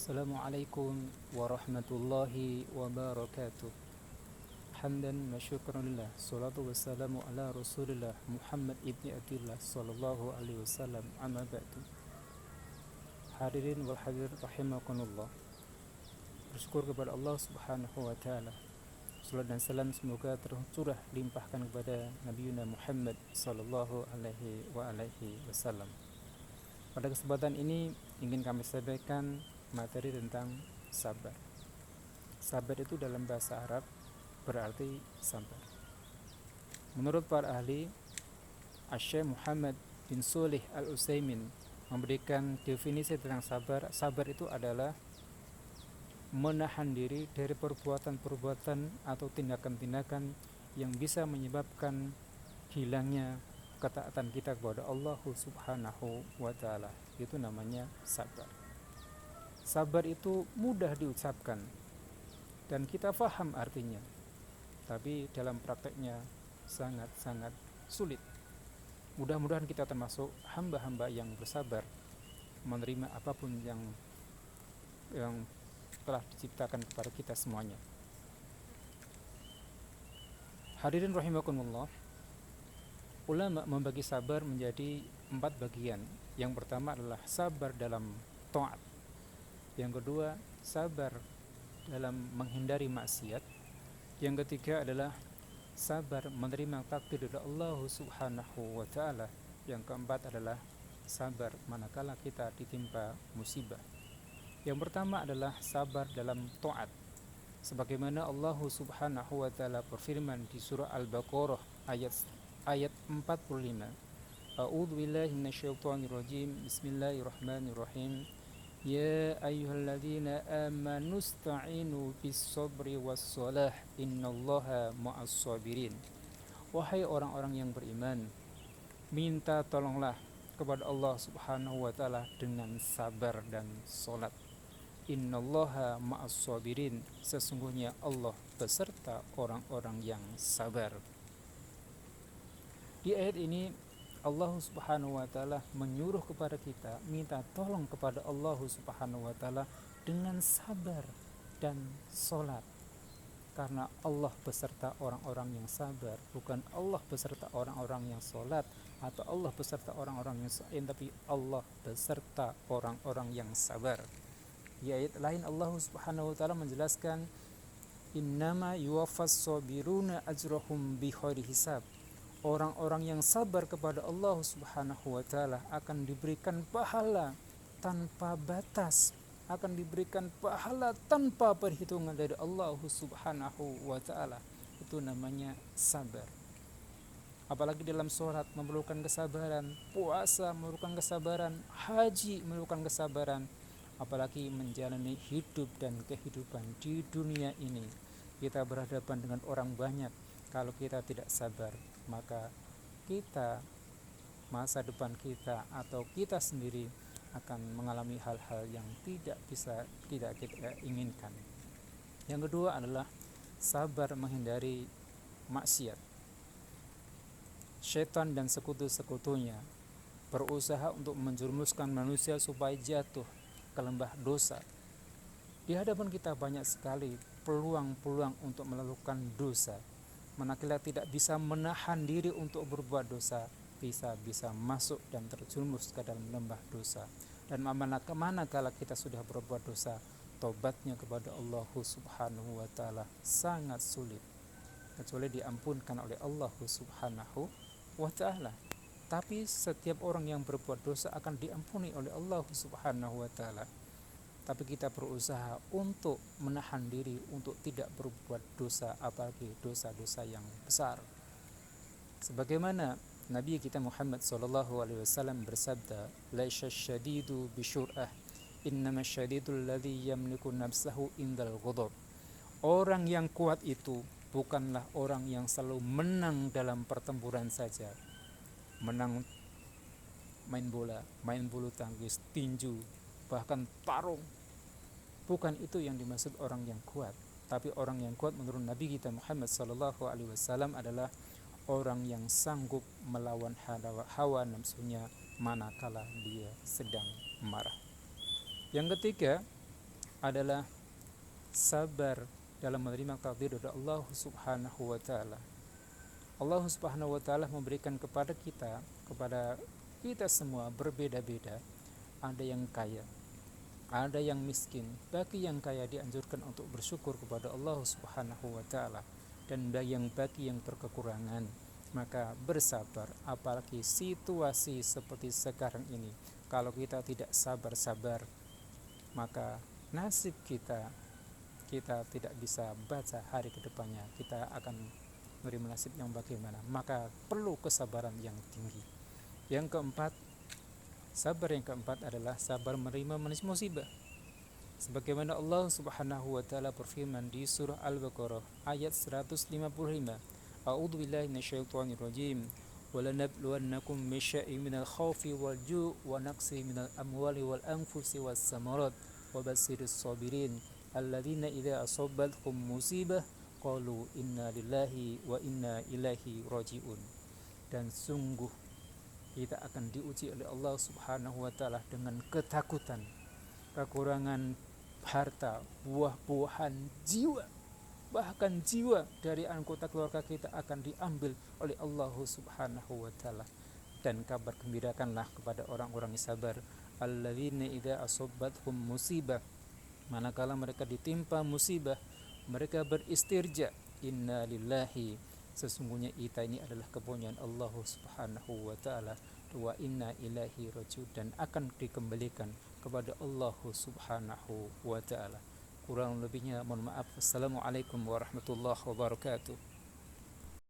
Assalamualaikum warahmatullahi wabarakatuh. Hamdan wa syukran lillah. Salatu wassalamu ala Rasulillah Muhammad ibni Abdullah sallallahu alaihi wasallam. Amma ba'du. Hadirin wal hadir rahimakumullah. Bersyukur kepada Allah Subhanahu wa taala. Salat dan salam semoga tercurah limpahkan kepada Nabi Muhammad sallallahu alaihi wasallam. Pada kesempatan ini ingin kami sampaikan materi tentang sabar. Sabar itu dalam bahasa Arab berarti sabar. Menurut para ahli, Syekh Muhammad bin Shalih Al-Utsaimin memberikan definisi tentang sabar. Sabar itu adalah menahan diri dari perbuatan-perbuatan atau tindakan-tindakan yang bisa menyebabkan hilangnya ketaatan kita kepada Allah Subhanahu wa taala. Itu namanya sabar. Sabar itu mudah diucapkan dan kita faham artinya, tapi dalam prakteknya sangat-sangat sulit. Mudah-mudahan kita termasuk hamba-hamba yang bersabar menerima apapun yang telah diciptakan kepada kita semuanya. Hadirin rahimakumullah, ulama membagi sabar menjadi 4 bagian. Yang pertama adalah sabar dalam taat. Yang kedua, sabar dalam menghindari maksiat. Yang ketiga adalah sabar menerima takdir dari Allah Subhanahu wa taala. Yang keempat adalah sabar manakala kita ditimpa musibah. Yang pertama adalah sabar dalam taat. Sebagaimana Allah Subhanahu wa taala berfirman di surah Al-Baqarah ayat 45. A'udzu billahi minasyaitonir rajim. Bismillahirrahmanirrahim. Ya ayyuhalladzina amanu ista'inu bis-sabri was-shalah innallaha ma'as sabirin. Wahai orang-orang yang beriman, minta tolonglah kepada Allah Subhanahu wa taala dengan sabar dan salat. Innallaha ma'as sabirin. Sesungguhnya Allah beserta orang-orang yang sabar. Di ayat ini Allah Subhanahu wa taala menyuruh kepada kita minta tolong kepada Allah Subhanahu wa taala dengan sabar dan salat. Karena Allah beserta orang-orang yang sabar, bukan Allah beserta orang-orang yang salat atau Allah beserta orang-orang yang sain, tapi Allah beserta orang-orang yang sabar. Di ayat lain Allah Subhanahu wa taala menjelaskan innama yuwaffas sabiruna ajrahum bighairi hisab. Orang-orang yang sabar kepada Allah Subhanahu wa taala akan diberikan pahala tanpa batas, akan diberikan pahala tanpa perhitungan dari Allah Subhanahu wa taala. Itu namanya sabar. Apalagi dalam sholat memerlukan kesabaran, puasa memerlukan kesabaran, haji memerlukan kesabaran, apalagi menjalani hidup dan kehidupan di dunia ini. Kita berhadapan dengan orang banyak. Kalau kita tidak sabar, maka kita, masa depan kita atau kita sendiri akan mengalami hal-hal yang tidak kita inginkan. Yang kedua adalah sabar menghindari maksiat. Syaitan dan sekutu-sekutunya berusaha untuk menjerumuskan manusia supaya jatuh ke lembah dosa. Di hadapan kita banyak sekali peluang-peluang untuk melakukan dosa. Manakala tidak bisa menahan diri untuk berbuat dosa, bisa masuk dan terjerumus ke dalam lembah dosa. Dan manakala kita sudah berbuat dosa, tobatnya kepada Allah Subhanahu wa taala sangat sulit, kecuali diampunkan oleh Allah Subhanahu wa taala. Tapi setiap orang yang berbuat dosa akan diampuni oleh Allah Subhanahu wa taala. Tapi kita berusaha untuk menahan diri untuk tidak berbuat dosa, apalagi dosa-dosa yang besar. Sebagaimana Nabi kita Muhammad SAW bersabda, "Laisa syadidu bisyur'ah, innama syadidul ladzi yamliku nafsahu indal ghadab." Orang yang kuat itu bukanlah orang yang selalu menang dalam pertempuran saja. Menang main bola, main bulu tangkis, tinju, bahkan tarung. Bukan itu yang dimaksud orang yang kuat. Tapi orang yang kuat menurut Nabi kita Muhammad SAW adalah orang yang sanggup melawan hawa nafsunya manakala dia sedang marah. Yang ketiga, adalah sabar dalam menerima takdir dari Allah Subhanahu wa taala. Allah Subhanahu wa taala memberikan kepada kita semua berbeda-beda. Ada yang kaya, ada yang miskin. Bagi yang kaya dianjurkan untuk bersyukur kepada Allah Subhanahu wa taala, dan bagi yang berkekurangan maka bersabar. Apalagi situasi seperti sekarang ini, kalau kita tidak sabar-sabar, maka nasib kita tidak bisa baca hari kedepannya, kita akan menerima nasib yang bagaimana. Maka perlu kesabaran yang tinggi. Yang keempat, sabar yang keempat adalah sabar menerima musibah. Sebagaimana Allah Subhanahu wa taala berfirman di surah Al-Baqarah ayat 155, A'udzu billahi minasyaitonir rajim. وَلَنَبْلُوَنَّكُمْ بِشَيْءٍ مِنَ الْخَوْفِ وَالْجُوعِ وَنَقْصٍ مِنَ الْأَمْوَالِ وَالْأَنفُسِ وَالثَّمَرَاتِ وَبَشِّرِ الصَّابِرِينَ الَّذِينَ إِذَا أَصَابَتْهُم مُّصِيبَةٌ قَالُوا إِنَّا لِلَّهِ وَإِنَّا إِلَيْهِ رَاجِعُونَ. Dan sungguh kita akan diuji oleh Allah Subhanahu wa taala dengan ketakutan, kekurangan harta, buah-buahan, jiwa. Bahkan jiwa dari anggota keluarga kita akan diambil oleh Allah Subhanahu wa taala. Dan kabar gembirakanlah kepada orang-orang yang sabar, alladzina idza asabathum musibah, manakala mereka ditimpa musibah, mereka beristirja, inna lillahi, sesungguhnya kita ini adalah kepunyaan Allah Subhanahu wa taala, wa inna ilaihi rajiun, dan akan dikembalikan kepada Allah Subhanahu wa taala. Kurang lebihnya mohon maaf. Assalamualaikum warahmatullahi wabarakatuh.